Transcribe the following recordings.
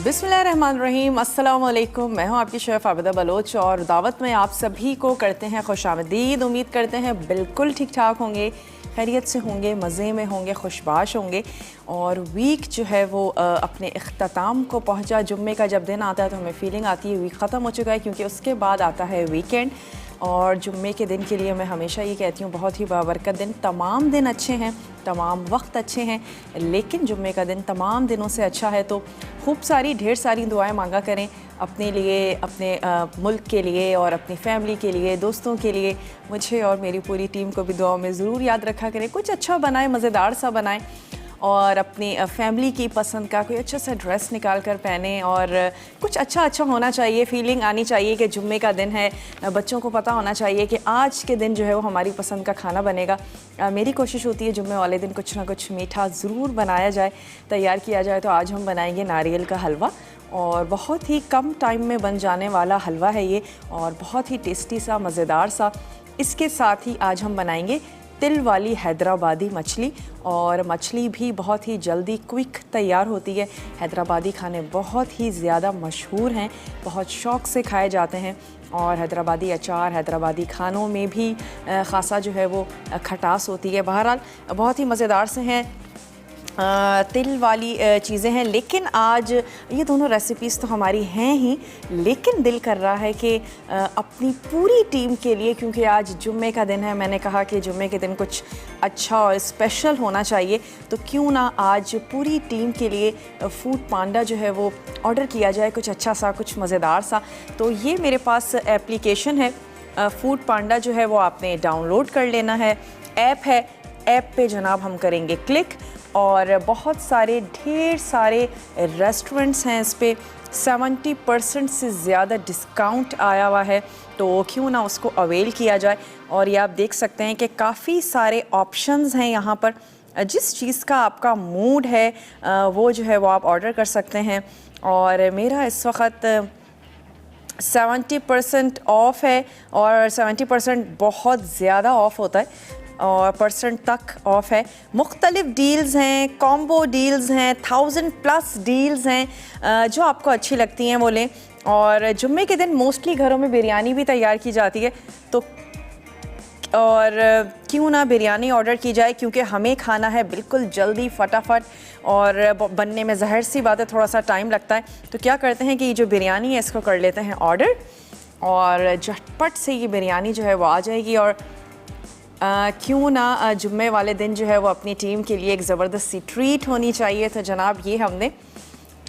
बिस्मिल्लाहिर्रहमानिर्रहीम, अस्सलाम वालेकुम। मैं हूं आपकी शेफ़ आबिदा बलोच और दावत में आप सभी को करते हैं खुशामदीद। उम्मीद करते हैं बिल्कुल ठीक ठाक होंगे, खैरियत से होंगे, मज़े में होंगे, खुशबाश होंगे। और वीक जो है वो अपने इख्तिताम को पहुंचा। जुम्मे का जब दिन आता है तो हमें फ़ीलिंग आती है वीक ख़त्म हो चुका है, क्योंकि उसके बाद आता है वीकेंड। और जुम्मे के दिन के लिए मैं हमेशा ये कहती हूँ बहुत ही बाबरकत दिन। तमाम दिन अच्छे हैं, तमाम वक्त अच्छे हैं, लेकिन जुम्मे का दिन तमाम दिनों से अच्छा है। तो खूब सारी ढेर सारी दुआएं मांगा करें अपने लिए, अपने मुल्क के लिए और अपनी फैमिली के लिए, दोस्तों के लिए। मुझे और मेरी पूरी टीम को भी दुआओं में ज़रूर याद रखा करें। कुछ अच्छा बनाएं, मज़ेदार सा बनाएं और अपनी फैमिली की पसंद का कोई अच्छा सा ड्रेस निकाल कर पहने। और कुछ अच्छा होना चाहिए, फीलिंग आनी चाहिए कि जुम्मे का दिन है। बच्चों को पता होना चाहिए कि आज के दिन जो है वो हमारी पसंद का खाना बनेगा। मेरी कोशिश होती है जुम्मे वाले दिन कुछ ना कुछ मीठा ज़रूर बनाया जाए, तैयार किया जाए। तो आज हम बनाएंगे नारियल का हलवा, और बहुत ही कम टाइम में बन जाने वाला हलवा है ये, और बहुत ही टेस्टी सा, मज़ेदार सा। इसके साथ ही आज हम बनाएंगे तिल वाली हैदराबादी मछली, और मछली भी बहुत ही जल्दी क्विक तैयार होती है। हैदराबादी खाने बहुत ही ज़्यादा मशहूर हैं, बहुत शौक़ से खाए जाते हैं। और हैदराबादी अचार, हैदराबादी खानों में भी ख़ासा जो है वो खटास होती है। बहरहाल बहुत ही मज़ेदार से हैं, तिल वाली चीज़ें हैं। लेकिन आज ये दोनों रेसिपीज़ तो हमारी हैं ही, लेकिन दिल कर रहा है कि अपनी पूरी टीम के लिए, क्योंकि आज जुम्मे का दिन है, मैंने कहा कि जुम्मे के दिन कुछ अच्छा और स्पेशल होना चाहिए। तो क्यों ना आज पूरी टीम के लिए फूड पांडा जो है वो ऑर्डर किया जाए, कुछ अच्छा सा, कुछ मज़ेदार सा। तो ये मेरे पास एप्लीकेशन है फूड पांडा, जो है वो आपने डाउनलोड कर लेना है। ऐप है, ऐप पे जनाब हम करेंगे क्लिक, और बहुत सारे ढेर सारे रेस्टोरेंट्स हैं इस पे। 70% से ज़्यादा डिस्काउंट आया हुआ है, तो क्यों ना उसको अवेल किया जाए। और ये आप देख सकते हैं कि काफ़ी सारे ऑप्शंस हैं यहाँ पर। जिस चीज़ का आपका मूड है वो जो है वो आप ऑर्डर कर सकते हैं। और मेरा इस वक्त 70% ऑफ़ है, और 70% बहुत ज़्यादा ऑफ़ होता है, और % तक ऑफ़ है। मुख्तलिफ़ डील्स हैं, कॉम्बो डील्स हैं, 1000+ डील्स हैं। जो आपको अच्छी लगती हैं वो लें। और जुम्मे के दिन मोस्टली घरों में बिरयानी भी तैयार की जाती है, तो और क्यों ना बिरयानी ऑर्डर की जाए, क्योंकि हमें खाना है बिल्कुल जल्दी, फटाफट, और बनने में ज़ाहिर सी बात है थोड़ा सा टाइम लगता है। तो क्या करते हैं कि ये जो बिरयानी है इसको कर लेते हैं ऑर्डर, और झटपट से ये बिरयानी जो है वो आ जाएगी। और क्यों ना जुम्मे वाले दिन जो है वो अपनी टीम के लिए एक ज़बरदस्त सी ट्रीट होनी चाहिए। तो जनाब ये हमने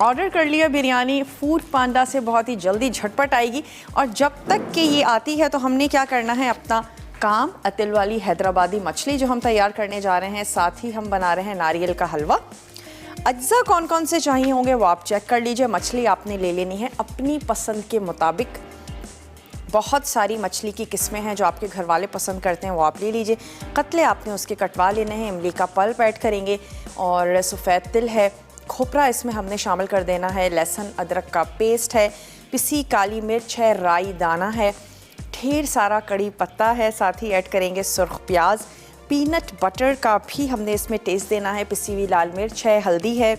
ऑर्डर कर लिया बिरयानी फूड पांडा से, बहुत ही जल्दी झटपट आएगी। और जब तक कि ये आती है तो हमने क्या करना है, अपना काम, तिल वाली हैदराबादी मछली जो हम तैयार करने जा रहे हैं, साथ ही हम बना रहे हैं नारियल का हलवा। अज्जा कौन कौन से चाहिए होंगे वो आप चेक कर लीजिए। मछली आपने ले लेनी है अपनी पसंद के मुताबिक। बहुत सारी मछली की किस्में हैं जो आपके घर वाले पसंद करते हैं, वो आप ले लीजिए। कतले आपने उसके कटवा लेने हैं। इमली का पल्प ऐड करेंगे, और सफ़ेद तिल है, खोपरा इसमें हमने शामिल कर देना है, लहसुन अदरक का पेस्ट है, पिसी काली मिर्च है, राई दाना है, ढेर सारा कड़ी पत्ता है, साथ ही ऐड करेंगे सुर्ख प्याज, पीनट बटर का भी हमने इसमें टेस्ट देना है, पिसी हुई लाल मिर्च है, हल्दी है,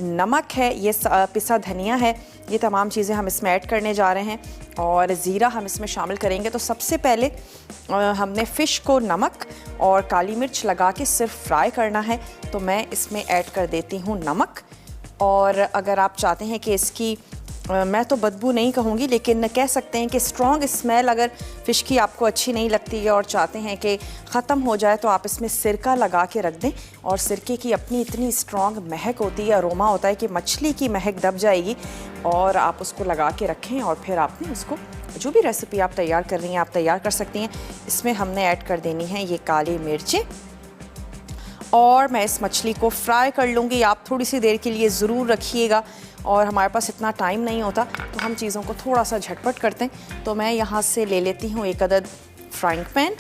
नमक है, ये पिसा धनिया है। ये तमाम चीज़ें हम इसमें ऐड करने जा रहे हैं, और ज़ीरा हम इसमें शामिल करेंगे। तो सबसे पहले हमने फ़िश को नमक और काली मिर्च लगा के सिर्फ फ्राई करना है। तो मैं इसमें ऐड कर देती हूँ नमक। और अगर आप चाहते हैं कि इसकी मैं तो बदबू नहीं कहूँगी, लेकिन कह सकते हैं कि स्ट्रॉन्ग स्मेल अगर फ़िश की आपको अच्छी नहीं लगती है और चाहते हैं कि ख़त्म हो जाए, तो आप इसमें सिरका लगा के रख दें। और सिरके की अपनी इतनी स्ट्रॉन्ग महक होती है, अरोमा होता है कि मछली की महक दब जाएगी। और आप उसको लगा के रखें, और फिर आपने उसको जो भी रेसिपी आप तैयार कर रही हैं आप तैयार कर सकती हैं। इसमें हमने ऐड कर देनी है ये काली मिर्चें, और मैं इस मछली को फ्राई कर लूँगी। आप थोड़ी सी देर के लिए ज़रूर रखिएगा, और हमारे पास इतना टाइम नहीं होता तो हम चीज़ों को थोड़ा सा झटपट करते हैं। तो मैं यहाँ से ले लेती हूँ एक अदद फ्राइंग पैन,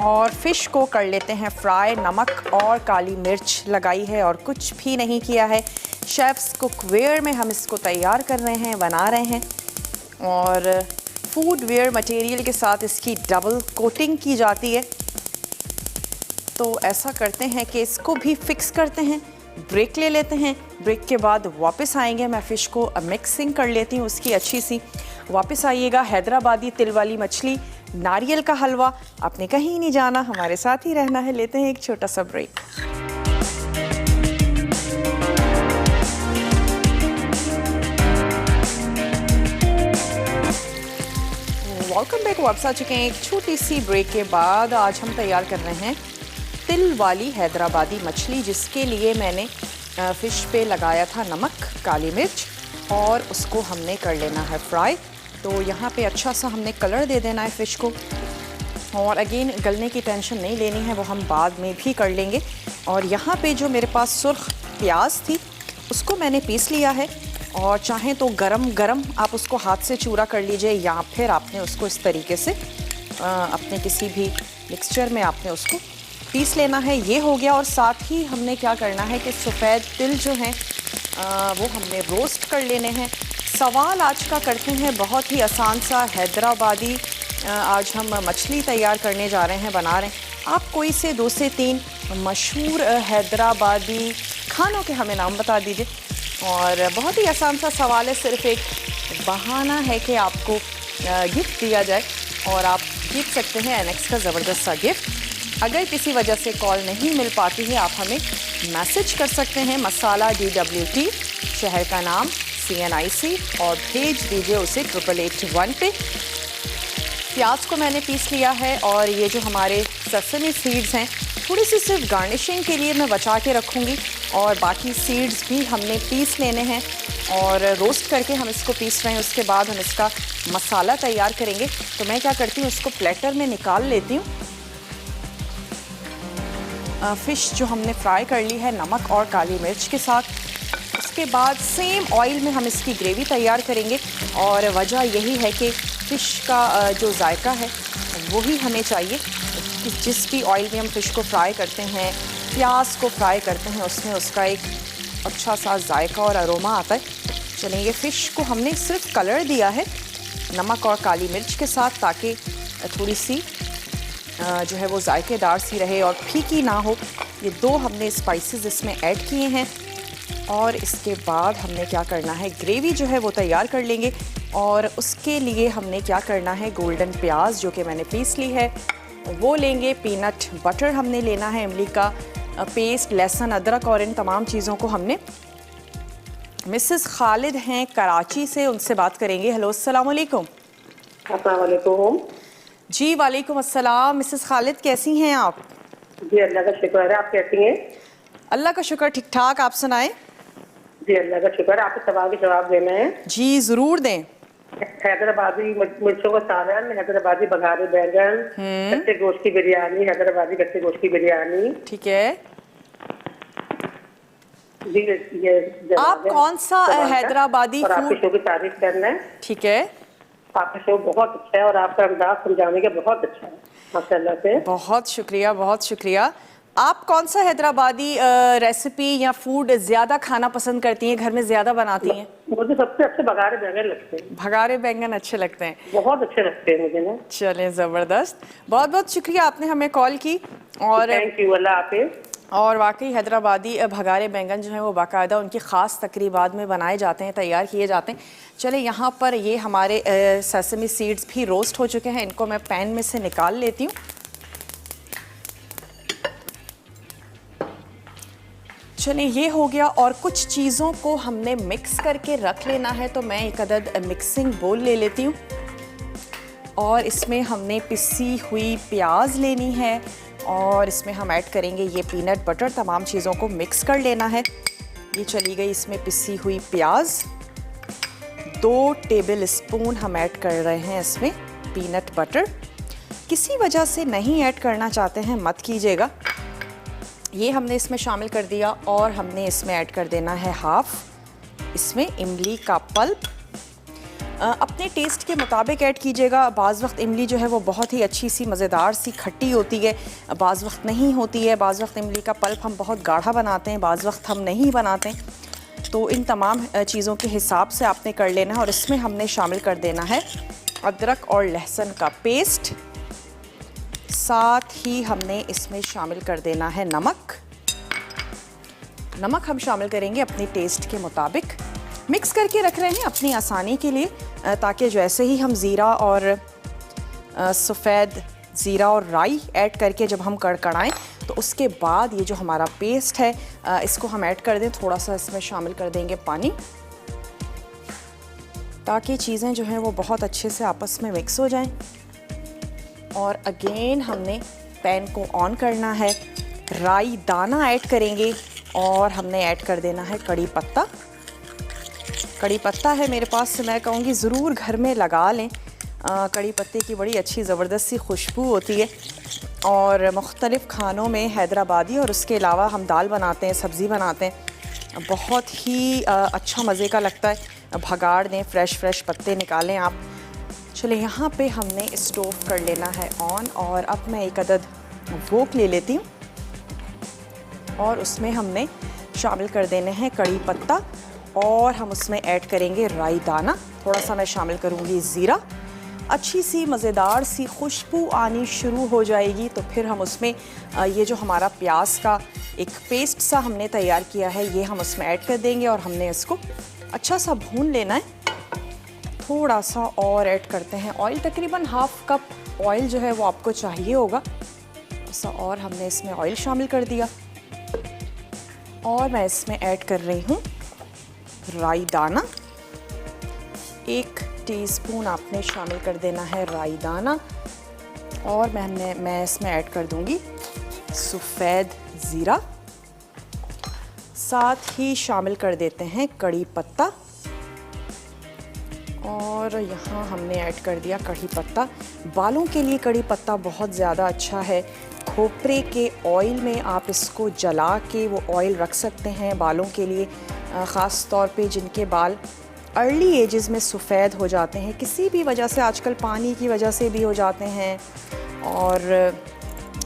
और फ़िश को कर लेते हैं फ्राई। नमक और काली मिर्च लगाई है और कुछ भी नहीं किया है। शेफ्स कुकवेयर में हम इसको तैयार कर रहे हैं, बना रहे हैं, और फूड वेयर मटेरियल के साथ इसकी डबल कोटिंग की जाती है। तो ऐसा करते हैं कि इसको भी फिक्स करते हैं ब्रेक ले लेते हैं। ब्रेक के बाद वापस आएंगे, मैं फ़िश को मिक्सिंग कर लेती हूँ उसकी अच्छी सी। वापस आइएगा। हैदराबादी तिल वाली मछली, नारियल का हलवा, आपने कहीं नहीं जाना, हमारे साथ ही रहना है। लेते हैं एक छोटा सा ब्रेक। Welcome back. वापस आ चुके हैं एक छोटी सी ब्रेक के बाद। आज हम तैयार कर रहे हैं तिल वाली हैदराबादी मछली, जिसके लिए मैंने फ़िश पे लगाया था नमक, काली मिर्च, और उसको हमने कर लेना है फ्राई। तो यहाँ पे अच्छा सा हमने कलर दे देना है फ़िश को, और अगेन गलने की टेंशन नहीं लेनी है, वो हम बाद में भी कर लेंगे। और यहाँ पे जो मेरे पास सुर्ख प्याज थी उसको मैंने पीस लिया है, और चाहें तो गरम गरम आप उसको हाथ से चूरा कर लीजिए, या फिर आपने उसको इस तरीके से अपने किसी भी मिक्सचर में आपने उसको पीस लेना है। ये हो गया। और साथ ही हमने क्या करना है कि सफ़ेद तिल जो हैं वो हमने रोस्ट कर लेने हैं। सवाल आज का करते हैं बहुत ही आसान सा, हैदराबादी आज हम मछली तैयार करने जा रहे हैं, बना रहे हैं। आप कोई से 2 से 3 मशहूर हैदराबादी खानों के हमें नाम बता दीजिए। और बहुत ही आसान सा सवाल है, सिर्फ एक बहाना है कि आपको गिफ्ट दिया जाए, और आप जीत सकते हैं एनेक्स का ज़बरदस्त सा गिफ्ट। अगर किसी वजह से कॉल नहीं मिल पाती है, आप हमें मैसेज कर सकते हैं, मसाला DWT, शहर का नाम CNIC, और भेज दीजिए उसे 8881 पे। प्याज को मैंने पीस लिया है, और ये जो हमारे सेसमी सीड्स हैं थोड़ी सी सिर्फ गार्निशिंग के लिए मैं बचा के रखूँगी, और बाकी सीड्स भी हमने पीस लेने हैं, और रोस्ट करके हम इसको पीस रहे हैं। उसके बाद हम इसका मसाला तैयार करेंगे। तो मैं क्या करती हूँ, इसको प्लेटर में निकाल लेती हूँ। फ़िश जो हमने फ्राई कर ली है नमक और काली मिर्च के साथ, उसके बाद सेम ऑयल में हम इसकी ग्रेवी तैयार करेंगे। और वजह यही है कि फ़िश का जो जायका है वही हमें चाहिए। जिस भी ऑयल में हम फ़िश को फ्राई करते हैं, प्याज को फ्राई करते हैं, उसमें उसका एक अच्छा सा जायका और अरोमा आता है। चलिए, ये फ़िश को हमने सिर्फ कलर दिया है नमक और काली मिर्च के साथ, ताकि थोड़ी सी जो है वो जायकेदार सी रहे और फीकी ना हो। ये 2 हमने स्पाइसेस इसमें ऐड किए हैं, और इसके बाद हमने क्या करना है, ग्रेवी जो है वो तैयार कर लेंगे। और उसके लिए हमने क्या करना है, गोल्डन प्याज जो कि मैंने पीस ली है वो लेंगे, पीनट बटर हमने लेना है, इमली का पेस्ट, लहसुन, अदरक, और इन तमाम चीज़ों को हमने। मिसेस खालिद हैं कराची से, उनसे बात करेंगे। हेलो, अस्सलाम वालेकुम। अस्सलाम वालेकुम। जी वालेकुम अस्सलाम। मिसेस खालिद कैसी हैं आप? जी अल्लाह का शुक्र है, आप कैसी हैं? अल्लाह का शुक्र, ठीक ठाक। आप सुनाएं। जी अल्लाह का शुक्र। आपके सवाल के जवाब देना है। जी ज़रूर दें। हैदराबादी मिर्चों का सालन, हैदराबादी बघारे बैंगन, कच्चे गोश्त की बिरयानी, हैदराबादी कच्चे गोश्त की बिरयानी। ठीक है। जी ये आप कौन सा हैदराबादी और आपके फूड? शो की तारीफ करना है। ठीक है। आपका शो बहुत अच्छा है, और आपका अंदाज समझाने का बहुत अच्छा है, माशाल्लाह से। बहुत शुक्रिया, बहुत शुक्रिया। आप कौन सा हैदराबादी रेसिपी या फूड ज़्यादा खाना पसंद करती हैं, घर में ज़्यादा बनाती हैं? मुझे सबसे अच्छे बघारे बैंगन लगते हैं। भगारे बैंगन अच्छे लगते हैं? बहुत अच्छे लगते हैं मुझे ना। चलें, ज़बरदस्त। बहुत बहुत शुक्रिया, आपने हमें कॉल की। और थैंक यू, अल्लाह हाफिज़। और वाकई हैदराबादी भगारे बैंगन जो हैं वो बाकायदा उनकी ख़ास तकरीबात में बनाए जाते हैं, तैयार किए जाते हैं। चले, यहाँ पर ये हमारे सेसमी सीड्स भी रोस्ट हो चुके हैं, इनको मैं पैन में से निकाल लेती हूँ। चलें, ये हो गया। और कुछ चीज़ों को हमने मिक्स करके रख लेना है, तो मैं एक अदद मिक्सिंग बोल ले लेती हूँ, और इसमें हमने पिसी हुई प्याज लेनी है, और इसमें हम ऐड करेंगे ये पीनट बटर। तमाम चीज़ों को मिक्स कर लेना है। ये चली गई इसमें पिसी हुई प्याज। 2 टेबल स्पून हम ऐड कर रहे हैं इसमें पीनट बटर। किसी वजह से नहीं ऐड करना चाहते हैं मत कीजिएगा। ये हमने इसमें शामिल कर दिया, और हमने इसमें ऐड कर देना है हाफ इसमें इमली का पल्प। अपने टेस्ट के मुताबिक ऐड कीजिएगा। बाज़ वक्त इमली जो है वो बहुत ही अच्छी सी मज़ेदार सी खट्टी होती है, बाज़ वक्त नहीं होती है। बाज़ वक्त इमली का पल्प हम बहुत गाढ़ा बनाते हैं, बाज़ वक्त हम नहीं बनाते। तो इन तमाम चीज़ों के हिसाब से आपने कर लेना है। और इसमें हमने शामिल कर देना है अदरक और लहसुन का पेस्ट। साथ ही हमने इसमें शामिल कर देना है नमक। नमक हम शामिल करेंगे अपने टेस्ट के मुताबिक। मिक्स करके रख रहे हैं अपनी आसानी के लिए, ताकि जैसे ही हम ज़ीरा और सफ़ेद ज़ीरा और राई ऐड करके जब हम कड़कड़ाएं तो उसके बाद ये जो हमारा पेस्ट है इसको हम ऐड कर दें। थोड़ा सा इसमें शामिल कर देंगे पानी, ताकि चीज़ें जो हैं वो बहुत अच्छे से आपस में मिक्स हो जाएं। और अगेन हमने पैन को ऑन करना है, राई दाना ऐड करेंगे और हमने ऐड कर देना है कड़ी पत्ता। कड़ी पत्ता है मेरे पास, मैं कहूँगी ज़रूर घर में लगा लें। कड़ी पत्ते की बड़ी अच्छी ज़बरदस्त सी खुशबू होती है और मुख्तलिफ़ खानों में हैदराबादी और उसके अलावा हम दाल बनाते हैं, सब्ज़ी बनाते हैं, बहुत ही अच्छा मज़े का लगता है। भगाड़ दें, फ्रेश पत्ते निकालें आप। चले यहाँ पे हमने स्टोव कर लेना है ऑन और अब मैं एक अदद वोक ले लेती हूँ और उसमें हमने शामिल कर देने हैं कड़ी पत्ता और हम उसमें ऐड करेंगे राई दाना। थोड़ा सा मैं शामिल करूँगी ज़ीरा। अच्छी सी मज़ेदार सी खुशबू आनी शुरू हो जाएगी तो फिर हम उसमें ये जो हमारा प्याज का एक पेस्ट सा हमने तैयार किया है ये हम उसमें ऐड कर देंगे और हमने इसको अच्छा सा भून लेना है। थोड़ा सा और ऐड करते हैं ऑयल, तकरीबन हाफ कप ऑयल जो है वो आपको चाहिए होगा। ऐसा और हमने इसमें ऑयल शामिल कर दिया और मैं इसमें ऐड कर रही हूँ राई दाना। 1 टीस्पून आपने शामिल कर देना है राई दाना और मैं इसमें ऐड कर दूंगी सफ़ेद ज़ीरा। साथ ही शामिल कर देते हैं कड़ी पत्ता और यहाँ हमने ऐड कर दिया कड़ी पत्ता। बालों के लिए कड़ी पत्ता बहुत ज़्यादा अच्छा है। खोपरे के ऑयल में आप इसको जला के वो ऑयल रख सकते हैं बालों के लिए, ख़ास तौर पे जिनके बाल अर्ली एजेस में सफ़ेद हो जाते हैं किसी भी वजह से, आजकल पानी की वजह से भी हो जाते हैं और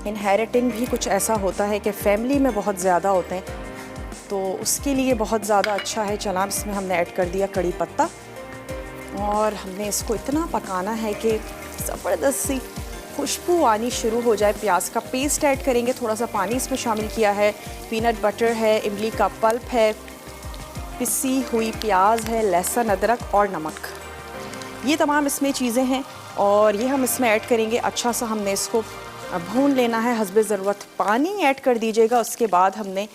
इनहेरिटिंग भी कुछ ऐसा होता है कि फैमिली में बहुत ज़्यादा होते हैं, तो उसके लिए बहुत ज़्यादा अच्छा है। चला इसमें हमने ऐड कर दिया कड़ी पत्ता और हमने इसको इतना पकाना है कि ज़बरदस्त सी खुशबू आनी शुरू हो जाए। प्याज का पेस्ट ऐड करेंगे, थोड़ा सा पानी इसमें शामिल किया है, पीनट बटर है, इमली का पल्प है, पिसी हुई प्याज है, लहसुन, अदरक और नमक, ये तमाम इसमें चीज़ें हैं और ये हम इसमें ऐड करेंगे। अच्छा सा हमने इसको भून लेना है, हस्बे ज़रूरत पानी ऐड कर दीजिएगा। उसके बाद हमने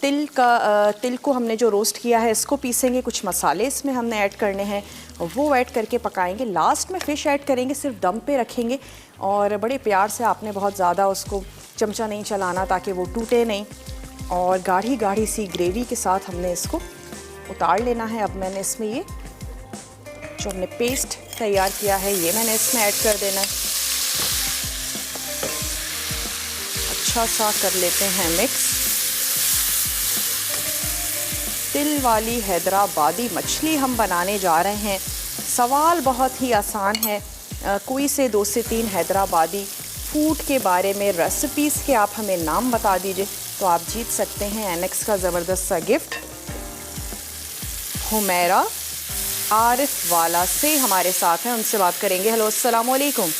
तिल को हमने जो रोस्ट किया है इसको पीसेंगे, कुछ मसाले इसमें हमने ऐड करने हैं, वो ऐड करके पकाएंगे। लास्ट में फ़िश ऐड करेंगे, सिर्फ दम पे रखेंगे और बड़े प्यार से, आपने बहुत ज़्यादा उसको चमचा नहीं चलाना ताकि वो टूटे नहीं, और गाढ़ी गाढ़ी सी ग्रेवी के साथ हमने इसको उतार लेना है। अब मैंने इसमें ये जो हमने पेस्ट तैयार किया है ये मैंने इसमें ऐड कर देना है। अच्छा सा कर लेते हैं मिक्स। तिल वाली हैदराबादी मछली हम बनाने जा रहे हैं। सवाल बहुत ही आसान है, कोई से 2 से 3 हैदराबादी फूड के बारे में रेसिपीज़ के आप हमें नाम बता दीजिए तो आप जीत सकते हैं एनेक्स का ज़बरदस्त सा गिफ्ट। हुमैरा आरिफ वाला से हमारे साथ हैं, उनसे बात करेंगे। हेलो, अस्सलाम वालेकुम।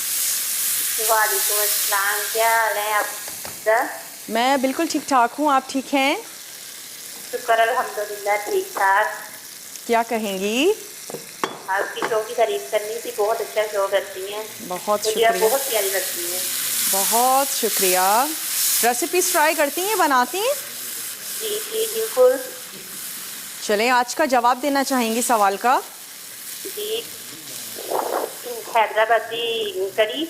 वालेकुम अस्सलाम, क्या हाल है आपका? मैं बिल्कुल ठीक ठाक हूँ, आप ठीक हैं? शुक्र अल्हम्दुलिल्लाह, ठीक ठाक। क्या कहेंगी? आपकी शो की तारीफ करनी थी, बहुत अच्छा शो करती हैं। बहुत मुझे शुक्रिया, आप बहुत प्यारी लगती हैं। बहुत शुक्रिया। रेसिपीज़ ट्राई करती हैं, बनाती हैं? जी जी बिल्कुल। चलें, आज का जवाब देना चाहेंगी सवाल का? जी, हैदराबादी कड़ी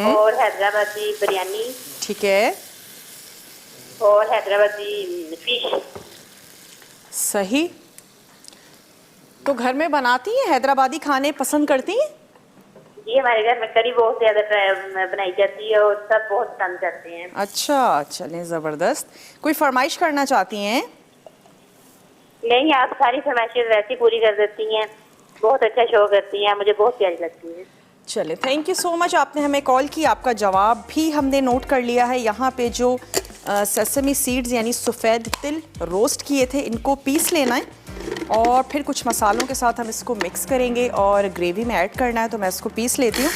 और हैदराबादी बिरयानी ठीक है, और हैदराबादी फिश। सही। तो घर में बनाती हैं, हैदराबादी खाने पसंद करती हैं? जी, हमारे घर में कड़ी बहुत ज़्यादा बनाई जाती है और सब बहुत पसंद करते हैं। अच्छा, चलें, ज़बरदस्त। कोई फरमाइश करना चाहती हैं? नहीं, आप सारी फरमाइशें वैसे पूरी कर देती हैं, बहुत अच्छा शो करती हैं, मुझे बहुत प्यारी लगती है। चले, थैंक यू सो मच, आपने हमें कॉल की, आपका जवाब भी हमने नोट कर लिया है। यहाँ पे जो सेसमी सीड्स यानी सफ़ेद तिल रोस्ट किए थे इनको पीस लेना है और फिर कुछ मसालों के साथ हम इसको मिक्स करेंगे और ग्रेवी में ऐड करना है, तो मैं इसको पीस लेती हूँ।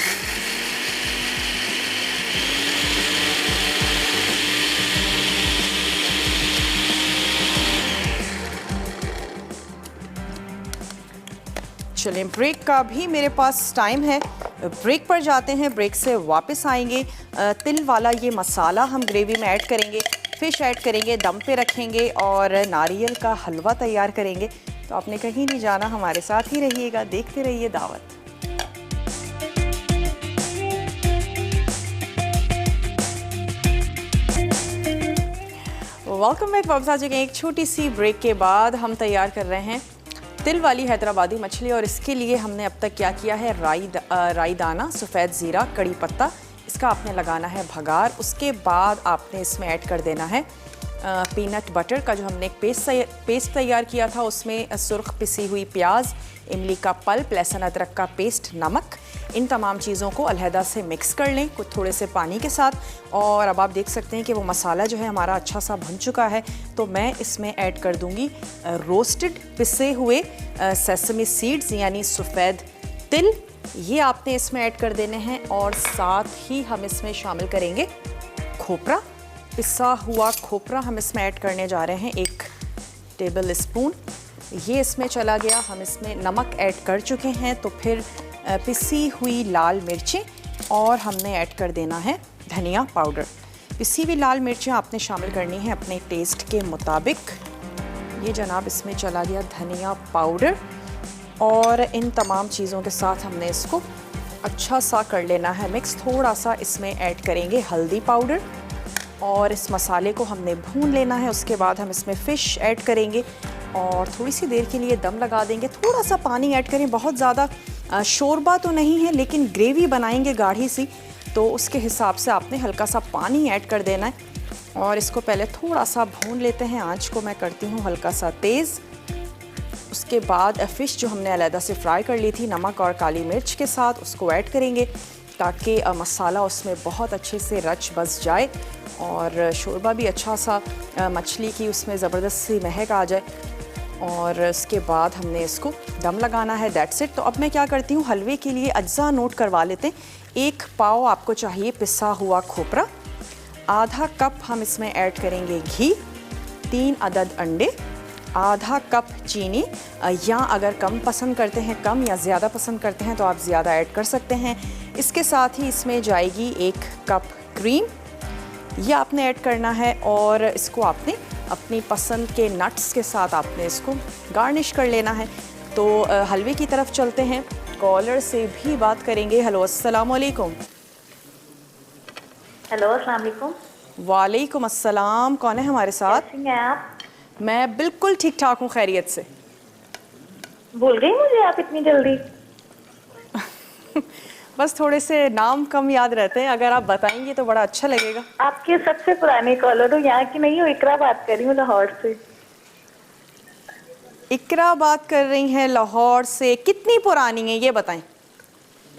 चलें, ब्रेक का भी मेरे पास टाइम है, ब्रेक पर जाते हैं, ब्रेक से वापस आएंगे। तिल वाला ये मसाला हम ग्रेवी में ऐड करेंगे, फ़िश ऐड करेंगे, दम पे रखेंगे और नारियल का हलवा तैयार करेंगे। तो आपने कहीं नहीं जाना, हमारे साथ ही रहिएगा, देखते रहिए दावत। वेलकम बैक वापस। के एक छोटी सी ब्रेक के बाद हम तैयार कर रहे हैं तिल वाली हैदराबादी मछली और इसके लिए हमने अब तक क्या किया है, राई दाना, सफ़ेद ज़ीरा, कड़ी पत्ता, इसका आपने लगाना है भगार। उसके बाद आपने इसमें ऐड कर देना है पीनट बटर का जो हमने एक पेस्ट तैयार किया था, उसमें सुर्ख पिसी हुई प्याज, इमली का पल्प, लहसुन अदरक का पेस्ट, नमक, इन तमाम चीज़ों को अलहदा से मिक्स कर लें कुछ थोड़े से पानी के साथ। और अब आप देख सकते हैं कि वो मसाला जो है हमारा अच्छा सा भुन चुका है। तो मैं इसमें ऐड कर दूंगी रोस्टेड पिसे हुए सेसमी सीड्स यानी सफ़ेद तिल, ये आपने इसमें ऐड कर देने हैं। और साथ ही हम इसमें शामिल करेंगे खोपरा, पिसा हुआ खोपरा हम इसमें ऐड करने जा रहे हैं, 1 टेबल स्पून, ये इसमें चला गया। हम इसमें नमक ऐड कर चुके हैं, तो फिर पिसी हुई लाल मिर्चें और हमने ऐड कर देना है धनिया पाउडर। पिसी हुई लाल मिर्चें आपने शामिल करनी है अपने टेस्ट के मुताबिक। ये जनाब इसमें चला गया धनिया पाउडर और इन तमाम चीज़ों के साथ हमने इसको अच्छा सा कर लेना है मिक्स। थोड़ा सा इसमें ऐड करेंगे हल्दी पाउडर और इस मसाले को हमने भून लेना है। उसके बाद हम इसमें फ़िश ऐड करेंगे और थोड़ी सी देर के लिए दम लगा देंगे। थोड़ा सा पानी ऐड करें, बहुत ज़्यादा शोरबा तो नहीं है लेकिन ग्रेवी बनाएंगे गाढ़ी सी, तो उसके हिसाब से आपने हल्का सा पानी ऐड कर देना है। और इसको पहले थोड़ा सा भून लेते हैं, आंच को मैं करती हूँ हल्का सा तेज़। उसके बाद फ़िश जो हमने अलहदा से फ्राई कर ली थी नमक और काली मिर्च के साथ, उसको ऐड करेंगे ताकि मसाला उसमें बहुत अच्छे से रच बस जाए और शोरबा भी अच्छा सा मछली की उसमें ज़बरदस्त सी महक आ जाए। और उसके बाद हमने इसको दम लगाना है, दैट्स इट। तो अब मैं क्या करती हूँ, हलवे के लिए अज्जा नोट करवा लेते हैं। 1 पाव आपको चाहिए पिसा हुआ खोपरा, आधा कप हम इसमें ऐड करेंगे घी, 3 अदद अंडे, आधा कप चीनी, या अगर कम पसंद करते हैं कम या ज़्यादा पसंद करते हैं तो आप ज़्यादा ऐड कर सकते हैं। इसके साथ ही इसमें जाएगी 1 कप क्रीम, ये आपने ऐड करना है और इसको आपने अपनी पसंद के नट्स के साथ आपने इसको गार्निश कर लेना है। तो हलवे की तरफ चलते हैं, कॉलर से भी बात करेंगे। हेलो, अस्सलाम वालेकुम। हेलो, अस्सलाम वालेकुम। वालेकुम अस्सलाम, कौन है हमारे साथ? कैसी हैं आप? मैं बिल्कुल ठीक ठाक हूँ, खैरियत से। भूल गई मुझे आप इतनी जल्दी? बस थोड़े से नाम कम याद रहते हैं, अगर आप बताएंगे तो बड़ा अच्छा लगेगा। आपके सबसे पुराने कॉलर हो, यहाँ की नहीं हो, इकरा बात कर रही हूँ लाहौर से। इकरा बात कर रही हैं लाहौर से, कितनी पुरानी है ये बताएं?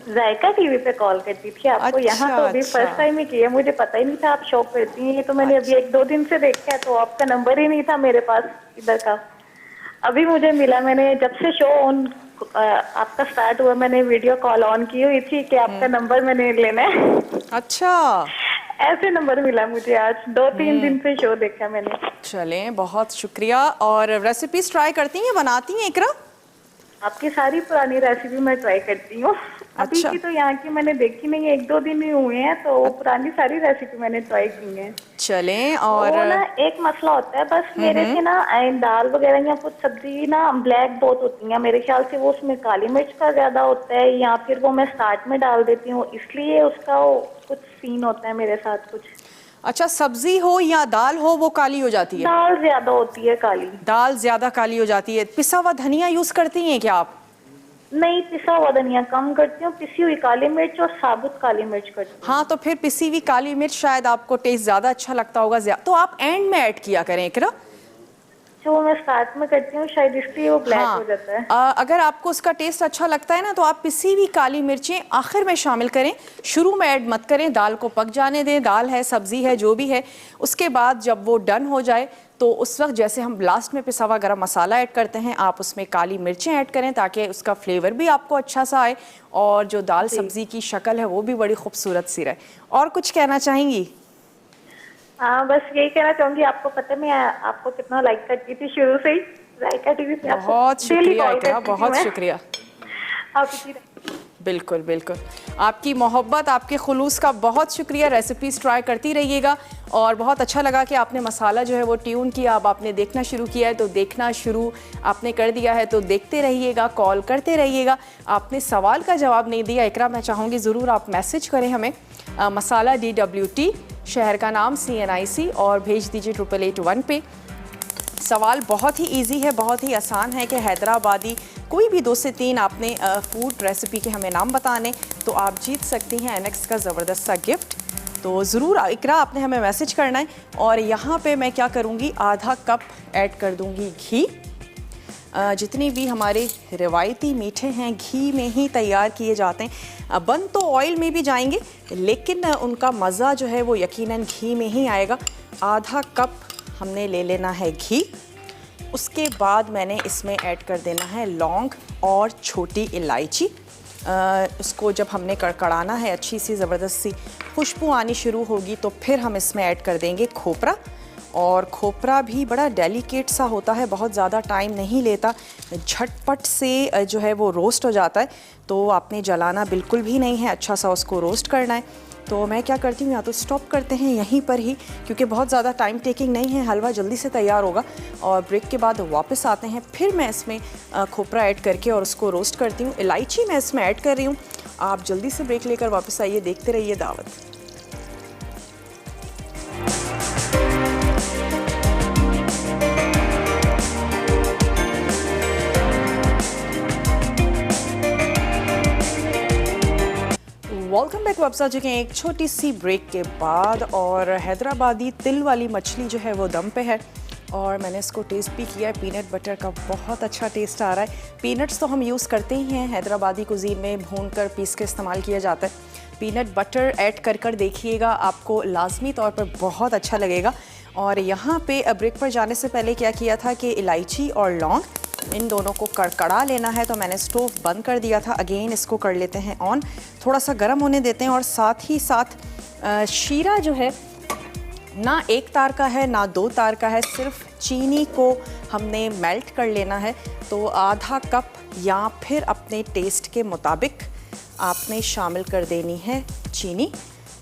जायका टीवी पे कॉल करती थी आपको। अच्छा, यहाँ तो अभी फर्स्ट टाइम ही किया, मुझे पता ही नहीं था आप शो करती हैं। ये तो मैंने अभी 1-2 दिन से देखा है, तो आपका नंबर ही नहीं था मेरे पास इधर का, अभी मुझे मिला। मैंने जब से शो ऑन आपका स्टार्ट हुआ मैंने वीडियो कॉल ऑन की हुई थी कि आपका नंबर मैंने लेना है। अच्छा, ऐसे नंबर मिला मुझे आज, 2-3 दिन से शो देखा मैंने। चलें, बहुत शुक्रिया। और रेसिपीज ट्राई करती हैं, बनाती हैं इकरा? आपकी सारी पुरानी रेसिपी मैं ट्राई करती हूँ। अभी अच्छा। की तो यहाँ की मैंने देखी नहीं है, 1-2 दिन ही हुए हैं, तो पुरानी सारी रेसिपी मैंने ट्राई की है। चलें। और वो ना एक मसला होता है बस मेरे से ना, दाल वगैरह या कुछ सब्जी ना ब्लैक बहुत होती है मेरे ख्याल से, वो उसमें काली मिर्च का ज्यादा होता है या फिर वो मैं स्टार्ट में डाल देती हूँ, इसलिए उसका कुछ सीन होता है मेरे साथ कुछ। अच्छा, सब्जी हो या दाल हो वो काली हो जाती है? दाल ज्यादा होती है काली। दाल ज्यादा काली हो जाती है। पिसा हुआ धनिया यूज करती हैं क्या आप? नहीं, पिसा हुआ धनिया कम करती हूँ, पिसी हुई काली मिर्च और साबुत काली मिर्च करती हूँ। हाँ, तो फिर पिसी हुई काली मिर्च शायद आपको टेस्ट ज्यादा अच्छा लगता होगा, तो आप एंड में ऐड किया करें इकरा। जो मैं स्टार्ट में करती हूँ शायद इसलिए वो ब्लैक हो जाता है। अगर आपको उसका टेस्ट अच्छा लगता है ना तो आप पिसी हुई काली मिर्चें आखिर में शामिल करें, शुरू में ऐड मत करें। दाल को पक जाने दें, दाल है सब्जी है जो भी है, उसके बाद जब वो डन हो जाए तो उस वक्त जैसे हम लास्ट में पिसा हुआ गरम मसाला ऐड करते हैं, आप उसमें काली मिर्चें ऐड करें ताकि उसका फ्लेवर भी आपको अच्छा सा आए और जो दाल सब्जी की शक्ल है वो भी बड़ी खूबसूरत सी रहे। और कुछ कहना चाहेंगी? हाँ, बस यही कहना चाहूंगी, आपको पता है मैं आपको कितना लाइक करती थी शुरू से ही, जायका टीवी पे। बहुत शुक्रिया इकरा, बहुत शुक्रिया। आप इसी बिल्कुल बिल्कुल, आपकी मोहब्बत, आपके खुलूस का बहुत शुक्रिया। रेसिपीज़ ट्राई करती रहिएगा और बहुत अच्छा लगा कि आपने मसाला जो है वो ट्यून किया। अब आपने देखना शुरू किया है तो देखना शुरू आपने कर दिया है तो देखते रहिएगा, कॉल करते रहिएगा। आपने सवाल का जवाब नहीं दिया इकरा, मैं चाहूँगी ज़रूर आप मैसेज करें हमें, मसाला DWT, शहर का नाम CNIC और भेज दीजिए 8881 पे। सवाल बहुत ही इजी है, बहुत ही आसान है कि हैदराबादी कोई भी 2 से 3 आपने फूड रेसिपी के हमें नाम बताने तो आप जीत सकती हैं एनेक्स का ज़बरदस्त सा गिफ्ट। तो ज़रूर इकरा आपने हमें मैसेज करना है। और यहाँ पे मैं क्या करूँगी, आधा कप ऐड कर दूँगी घी। जितनी भी हमारे रिवायती मीठे हैं घी में ही तैयार किए जाते हैं। बन तो ऑयल में भी जाएंगे लेकिन उनका मज़ा जो है वो यकीनन घी में ही आएगा। आधा कप हमने ले लेना है घी। उसके बाद मैंने इसमें ऐड कर देना है लौंग और छोटी इलायची। उसको जब हमने कड़कड़ाना है, अच्छी सी ज़बरदस्त सी खुशबू आनी शुरू होगी तो फिर हम इसमें ऐड कर देंगे खोपरा। और खोपरा भी बड़ा डेलिकेट सा होता है, बहुत ज़्यादा टाइम नहीं लेता, झटपट से जो है वो रोस्ट हो जाता है। तो आपने जलाना बिल्कुल भी नहीं है, अच्छा सा उसको रोस्ट करना है। तो मैं क्या करती हूँ, या तो स्टॉप करते हैं यहीं पर ही क्योंकि बहुत ज़्यादा टाइम टेकिंग नहीं है, हलवा जल्दी से तैयार होगा। और ब्रेक के बाद वापस आते हैं, फिर मैं इसमें खोपरा ऐड करके और उसको रोस्ट करती हूँ। इलायची मैं इसमें ऐड कर रही हूँ। आप जल्दी से ब्रेक लेकर वापस आइए, देखते रहिए दावत। Welcome back. वापस आ चुके हैं एक छोटी सी ब्रेक के बाद और हैदराबादी तिल वाली मछली जो है वो दम पे है और मैंने इसको टेस्ट भी किया है। पीनट बटर का बहुत अच्छा टेस्ट आ रहा है। पीनट्स तो हम यूज़ करते ही हैं, हैदराबादी कुजीन में भून कर पीस के इस्तेमाल किया जाता है। पीनट बटर ऐड कर देखिएगा, आपको लाजमी तौर पर बहुत अच्छा लगेगा। और यहाँ पे ब्रेक पर जाने से पहले क्या किया था कि इलायची और लौंग इन दोनों को कड़कड़ा लेना है, तो मैंने स्टोव बंद कर दिया था। अगेन इसको कर लेते हैं ऑन, थोड़ा सा गर्म होने देते हैं। और साथ ही साथ शीरा जो है ना 1 तार का है ना 2 तार का है, सिर्फ चीनी को हमने मेल्ट कर लेना है। तो आधा कप या फिर अपने टेस्ट के मुताबिक आपने शामिल कर देनी है चीनी।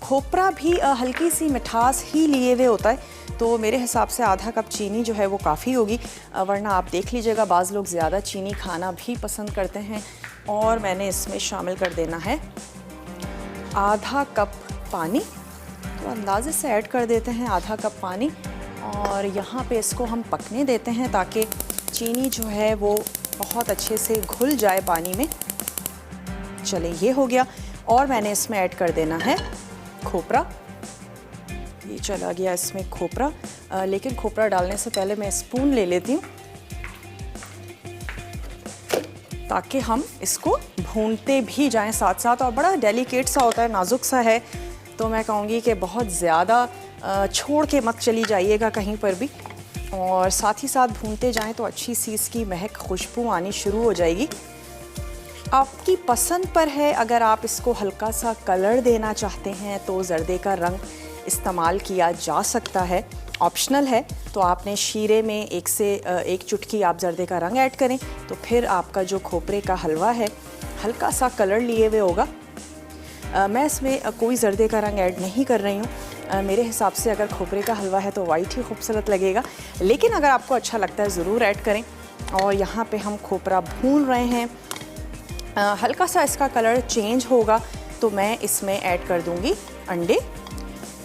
खोपरा भी हल्की सी मिठास ही लिए हुए होता है, तो मेरे हिसाब से आधा कप चीनी जो है वो काफ़ी होगी, वरना आप देख लीजिएगा बाज़ लोग ज़्यादा चीनी खाना भी पसंद करते हैं। और मैंने इसमें शामिल कर देना है आधा कप पानी, तो अंदाजे से ऐड कर देते हैं आधा कप पानी। और यहाँ पे इसको हम पकने देते हैं ताकि चीनी जो है वो बहुत अच्छे से घुल जाए पानी में। चले, ये हो गया। और मैंने इसमें ऐड कर देना है खोपरा। ये चला गया इसमें खोपरा, लेकिन खोपरा डालने से पहले मैं स्पून ले लेती हूँ ताकि हम इसको भूनते भी जाएं साथ साथ। और बड़ा डेलिकेट सा होता है, नाजुक सा है, तो मैं कहूँगी कि बहुत ज़्यादा छोड़ के मत चली जाइएगा कहीं पर भी। और साथ ही साथ भूनते जाएं तो अच्छी सी इसकी महक खुशबू आनी शुरू हो जाएगी। आपकी पसंद पर है, अगर आप इसको हल्का सा कलर देना चाहते हैं तो जर्दे का रंग इस्तेमाल किया जा सकता है, ऑप्शनल है। तो आपने शीरे में 1 से 1 चुटकी आप जर्दे का रंग ऐड करें तो फिर आपका जो खोपरे का हलवा है हल्का सा कलर लिए हुए होगा। मैं इसमें कोई जर्दे का रंग ऐड नहीं कर रही हूँ। मेरे हिसाब से अगर खोपरे का हलवा है तो वाइट ही खूबसूरत लगेगा, लेकिन अगर आपको अच्छा लगता है ज़रूर ऐड करें। और यहाँ पे हम खोपरा भून रहे हैं, हल्का सा इसका कलर चेंज होगा तो मैं इसमें ऐड कर दूँगी अंडे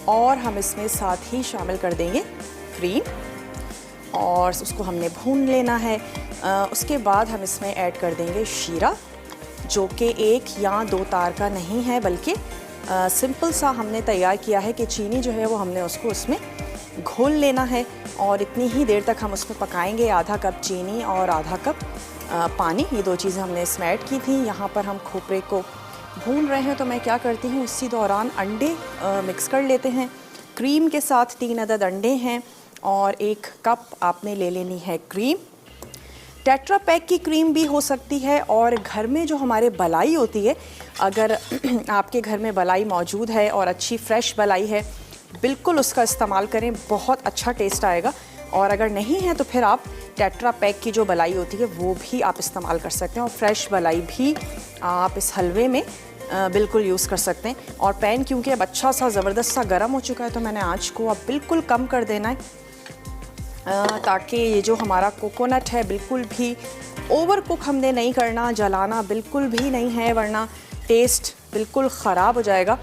और हम इसमें साथ ही शामिल कर देंगे क्रीम और उसको हमने भून लेना है। उसके बाद हम इसमें ऐड कर देंगे शीरा, जो कि 1 या 2 तार का नहीं है, बल्कि सिंपल सा हमने तैयार किया है कि चीनी जो है वो हमने उसको उसमें घोल लेना है और इतनी ही देर तक हम उसमें पकाएंगे। आधा कप चीनी और आधा कप पानी, ये 2 चीज़ें हमने इसमें ऐड की थी। यहाँ पर हम खोपरे को भून रहे हैं तो मैं क्या करती हूँ, इसी दौरान अंडे मिक्स कर लेते हैं। क्रीम के साथ 3 अदद अंडे हैं और 1 कप आपने ले लेनी है क्रीम। टेट्रा पैक की क्रीम भी हो सकती है और घर में जो हमारे बलाई होती है, अगर आपके घर में बलाई मौजूद है और अच्छी फ्रेश बलाई है, बिल्कुल उसका इस्तेमाल करें, बहुत अच्छा टेस्ट आएगा। और अगर नहीं है तो फिर आप टेट्रा पैक की जो मलाई होती है वो भी आप इस्तेमाल कर सकते हैं, और फ्रेश मलाई भी आप इस हलवे में बिल्कुल यूज़ कर सकते हैं। और पैन क्योंकि अब अच्छा सा ज़बरदस्त सा गर्म हो चुका है तो मैंने आँच को अब बिल्कुल कम कर देना है, ताकि ये जो हमारा कोकोनट है बिल्कुल भी ओवर कुक हमने नहीं करना, जलाना बिल्कुल भी नहीं है, वरना टेस्ट बिल्कुल ख़राब हो जाएगा।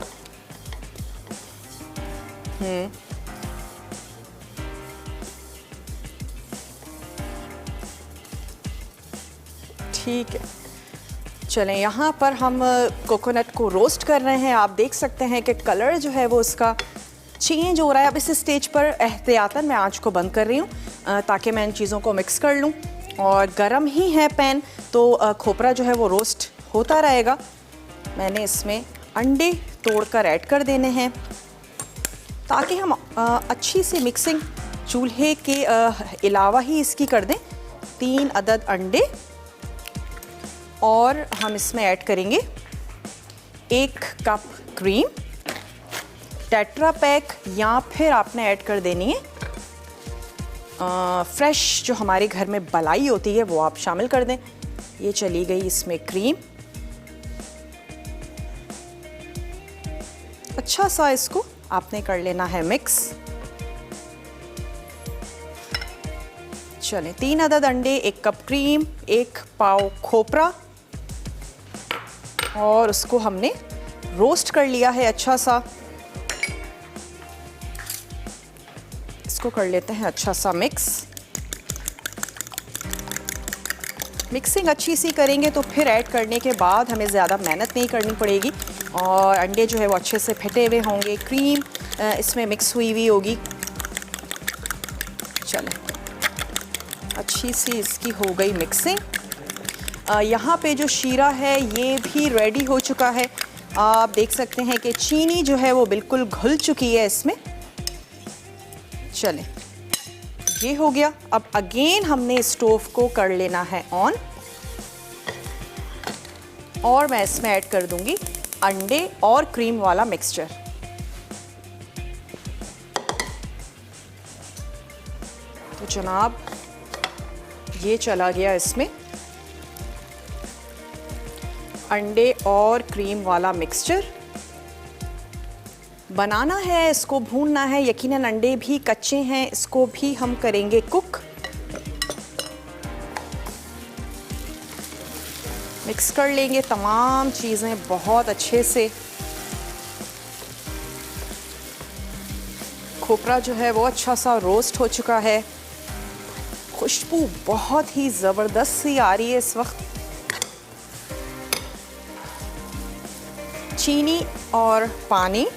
ठीक है, चलें यहाँ पर हम कोकोनट को रोस्ट कर रहे हैं। आप देख सकते हैं कि कलर जो है वो उसका चेंज हो रहा है। अब इस स्टेज पर एहतियातन मैं आंच को बंद कर रही हूँ ताकि मैं इन चीज़ों को मिक्स कर लूँ, और गरम ही है पैन तो खोपरा जो है वो रोस्ट होता रहेगा। मैंने इसमें अंडे तोड़कर ऐड कर देने हैं ताकि हम अच्छी सी मिक्सिंग चूल्हे के अलावा ही इसकी कर दें। 3 अदद अंडे, और हम इसमें ऐड करेंगे 1 कप क्रीम। टेट्रा पैक या फिर आपने ऐड कर देनी है फ्रेश जो हमारे घर में मलाई होती है वो आप शामिल कर दें। ये चली गई इसमें क्रीम। अच्छा सा इसको आपने कर लेना है मिक्स। चलें, 3 अदद अंडे, 1 कप क्रीम, 1 पाव खोपरा, और उसको हमने रोस्ट कर लिया है अच्छा सा। इसको कर लेते हैं अच्छा सा मिक्स। मिक्सिंग अच्छी सी करेंगे तो फिर ऐड करने के बाद हमें ज़्यादा मेहनत नहीं करनी पड़ेगी, और अंडे जो है वो अच्छे से फटे हुए होंगे, क्रीम इसमें मिक्स हुई हुई होगी। चलें, अच्छी सी इसकी हो गई मिक्सिंग। यहाँ पे जो शीरा है ये भी रेडी हो चुका है। आप देख सकते हैं कि चीनी जो है वो बिल्कुल घुल चुकी है इसमें। चलें, ये हो गया। अब अगेन हमने स्टोव को कर लेना है ऑन, और मैं इसमें ऐड कर दूंगी अंडे और क्रीम वाला मिक्सचर। तो जनाब ये चला गया इसमें अंडे और क्रीम वाला मिक्सचर। बनाना है, इसको भूनना है। यकीनन अंडे भी कच्चे हैं, इसको भी हम करेंगे कुक। मिक्स कर लेंगे तमाम चीज़ें बहुत अच्छे से। खोपरा जो है वो अच्छा सा रोस्ट हो चुका है। खुशबू बहुत ही ज़बरदस्त सी आ रही है इस वक्त। चीनी और पानी,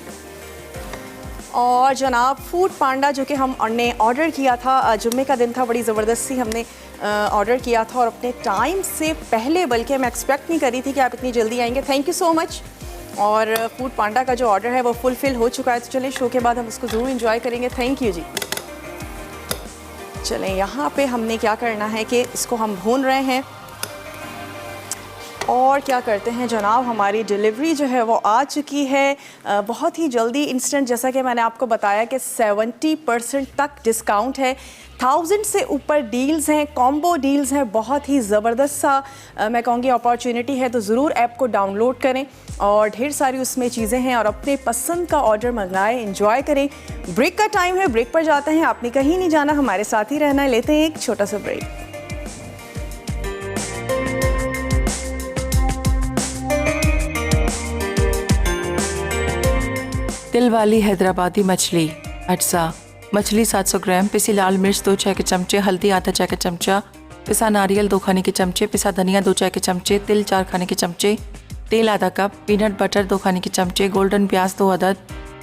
और जनाब फूड पांडा जो कि हमने ऑर्डर किया था, जुम्मे का दिन था, बड़ी ज़बरदस्त सी हमने ऑर्डर किया था, और अपने टाइम से पहले, बल्कि मैं एक्सपेक्ट नहीं कर रही थी कि आप इतनी जल्दी आएंगे। Thank you so much. और फूड पांडा का जो ऑर्डर है वो फुलफ़िल हो चुका है। तो चलें, शो के बाद हम उसको ज़रूर इंजॉय करेंगे। थैंक यू जी। चलें, यहाँ पे हमने क्या करना है कि इसको हम भून रहे हैं, और क्या करते हैं जनाब, हमारी डिलीवरी जो है वो आ चुकी है बहुत ही जल्दी, इंस्टेंट। जैसा कि मैंने आपको बताया कि 70% तक डिस्काउंट है, 1000 से ऊपर डील्स हैं, कॉम्बो डील्स हैं, बहुत ही ज़बरदस्त सा मैं कहूँगी अपॉर्चुनिटी है। तो ज़रूर ऐप को डाउनलोड करें, और ढेर सारी उसमें चीज़ें हैं, और अपने पसंद का ऑर्डर मंगाएं, एंजॉय करें। ब्रेक का टाइम है, ब्रेक पर जाते हैं। आपने कहीं नहीं जाना, हमारे साथ ही रहना है। लेते हैं एक छोटा सा ब्रेक। तिल वाली हैदराबादी मछली अज्जा। मछली 700 ग्राम, पिसी लाल मिर्च 2 चाय के चमचे, हल्दी आधा चाय का चमचा, पिसा नारियल 2 खाने के चमचे, पिसा धनिया 2 चाय के चमचे, तिल 4 खाने के चमचे, तेल आधा कप, पीनट बटर 2 खाने के चमचे, गोल्डन प्याज 2 अदद,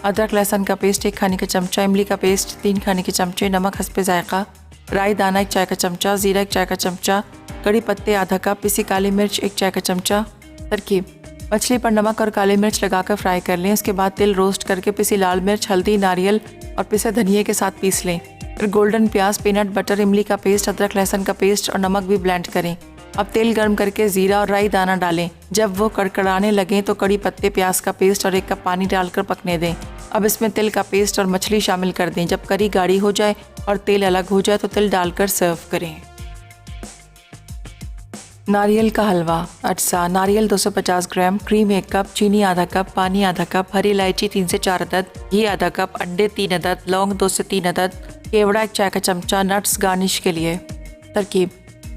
अदरक लहसुन का पेस्ट 1 खाने का चमचा, इमली का पेस्ट 3 खाने के चमचे, नमक हस्बे जायका, राई दाना 1 चाय का चमचा, जीरा 1 चाय का चमचा, कड़ी पत्ते आधा कप, पिसी काली मिर्च 1 चाय का चमचा। तरकीब: मछली पर नमक और काली मिर्च लगाकर फ्राई कर लें। उसके बाद तिल रोस्ट करके पिसी लाल मिर्च, हल्दी, नारियल और पिसे धनिये के साथ पीस लें। फिर गोल्डन प्याज, पीनट बटर, इमली का पेस्ट, अदरक लहसुन का पेस्ट और नमक भी ब्लेंड करें। अब तेल गर्म करके जीरा और राई दाना डालें। जब वो कड़कड़ाने लगें तो कड़ी पत्ते, प्याज का पेस्ट और 1 कप पानी डालकर पकने दें। अब इसमें तिल का पेस्ट और मछली शामिल कर दें। जब करी गाढ़ी हो जाए और तेल अलग हो जाए तो तिल डालकर सर्व करें। नारियल का हलवा। अटसा, नारियल 250 ग्राम, क्रीम 1 कप, चीनी आधा कप, पानी आधा कप, हरी इलायची 3 से 4 अदद, घी आधा कप, अंडे 3 अदद, लौंग 2 से 3 अदद, केवड़ा 1 चाय का चमचा, नट्स गार्निश के लिए। तरकीब: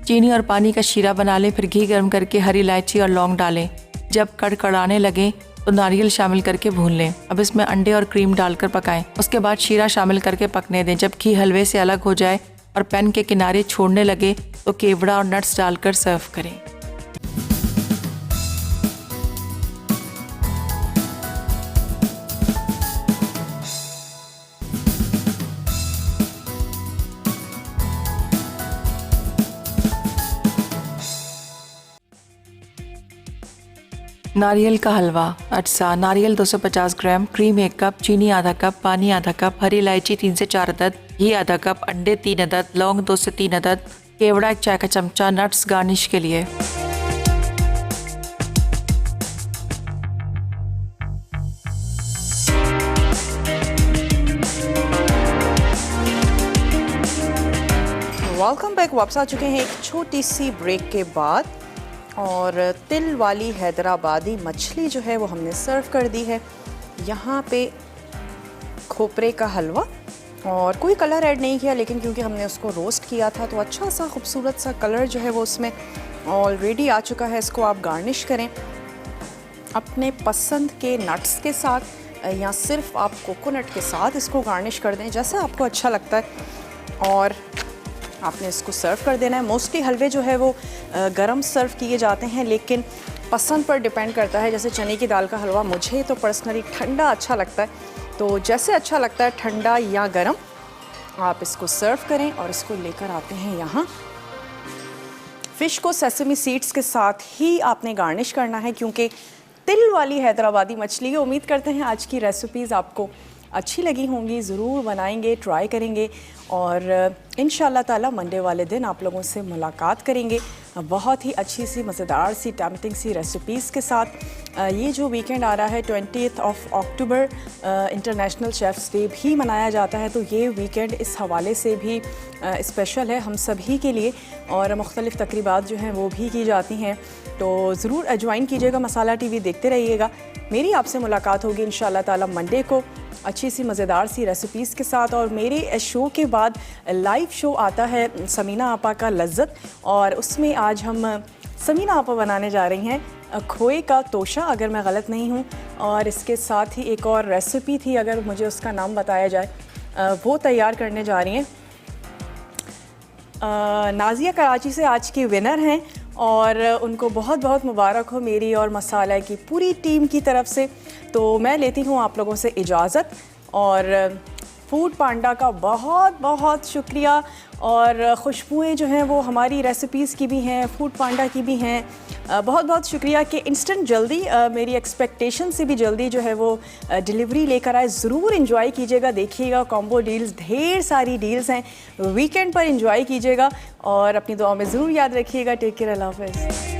चीनी और पानी का शीरा बना लें, फिर घी गर्म करके हरी इलायची और लौंग डालें। जब कड़कड़ाने लगे तो नारियल शामिल करके भून लें। अब इसमें अंडे और क्रीम डालकर पकाएं। उसके बाद शीरा शामिल करके पकने दें। जब घी हलवे से अलग हो जाए और पैन के किनारे छोड़ने लगे तो केवड़ा और नट्स डालकर सर्व करें। नारियल का हलवा। अटसा, नारियल 250 ग्राम, क्रीम 1 कप, चीनी आधा कप, पानी आधा कप, हरी इलायची 3 से 4 अदद, घी आधा कप, अंडे 3 अदद, लौंग 2 से 3 अदद, केवड़ा 1 चाय का चमचा, नट्स गार्निश के लिए। Welcome back. वापस आ चुके हैं एक छोटी सी ब्रेक के बाद और तिल वाली हैदराबादी मछली जो है वो हमने सर्व कर दी है। यहाँ पे खोपरे का हलवा और कोई कलर ऐड नहीं किया, लेकिन क्योंकि हमने उसको रोस्ट किया था तो अच्छा सा खूबसूरत सा कलर जो है वो उसमें ऑलरेडी आ चुका है। इसको आप गार्निश करें अपने पसंद के नट्स के साथ या सिर्फ आप कोकोनट के साथ इसको गार्निश कर दें, जैसा आपको अच्छा लगता है, और आपने इसको सर्व कर देना है। मोस्टली हलवे जो है वो गरम सर्व किए जाते हैं, लेकिन पसंद पर डिपेंड करता है। जैसे चने की दाल का हलवा मुझे तो पर्सनली ठंडा अच्छा लगता है, तो जैसे अच्छा लगता है ठंडा या गरम आप इसको सर्व करें। और इसको लेकर आते हैं यहाँ। फ़िश को सेसमी सीड्स के साथ ही आपने गार्निश करना है, क्योंकि तिल वाली हैदराबादी मछली। उम्मीद करते हैं आज की रेसिपीज़ आपको अच्छी लगी होंगी, ज़रूर बनाएंगे, ट्राई करेंगे और इंशाल्लाह ताला मंडे वाले दिन आप लोगों से मुलाकात करेंगे बहुत ही अच्छी सी मज़ेदार सी टेम्पटिंग सी रेसिपीज़ के साथ। ये जो वीकेंड आ रहा है 20 अक्टूबर इंटरनेशनल शेफ़्स डे भी मनाया जाता है, तो ये वीकेंड इस हवाले से भी स्पेशल है हम सभी के लिए और मुख्तलिफ़ तकरीबात जो हैं वो भी की जाती हैं। तो ज़रूर ज्वाइन कीजिएगा, मसाला टीवी देखते रहिएगा। मेरी आपसे मुलाकात होगी इंशाल्लाह ताला मंडे को अच्छी सी मज़ेदार सी रेसिपीज़ के साथ। और मेरे शो के बाद लाइव शो आता है समीना आपा का लज्जत, और उसमें आज हम समीना आपा बनाने जा रही हैं खोए का तोशा, अगर मैं गलत नहीं हूँ। और इसके साथ ही एक और रेसिपी थी, अगर मुझे उसका नाम बताया जाए, वो तैयार करने जा रही हैं। नाजिया कराची से आज की विनर हैं और उनको बहुत बहुत मुबारक हो मेरी और मसाला की पूरी टीम की तरफ से। तो मैं लेती हूँ आप लोगों से इजाज़त, और फूड पांडा का बहुत बहुत शुक्रिया। और खुशबुएँ जो हैं वो हमारी रेसिपीज़ की भी हैं, फूड पांडा की भी हैं। बहुत बहुत शुक्रिया कि इंस्टेंट जल्दी मेरी एक्सपेक्टेशन से भी जल्दी जो है वो डिलीवरी लेकर आए। ज़रूर इंजॉय कीजिएगा, देखिएगा कॉम्बो डील्स, ढेर सारी डील्स हैं, वीकेंड पर इंजॉय कीजिएगा और अपनी दुआ में ज़रूर याद रखिएगा। टेक केयर, अल्लाह हाफ़िज़।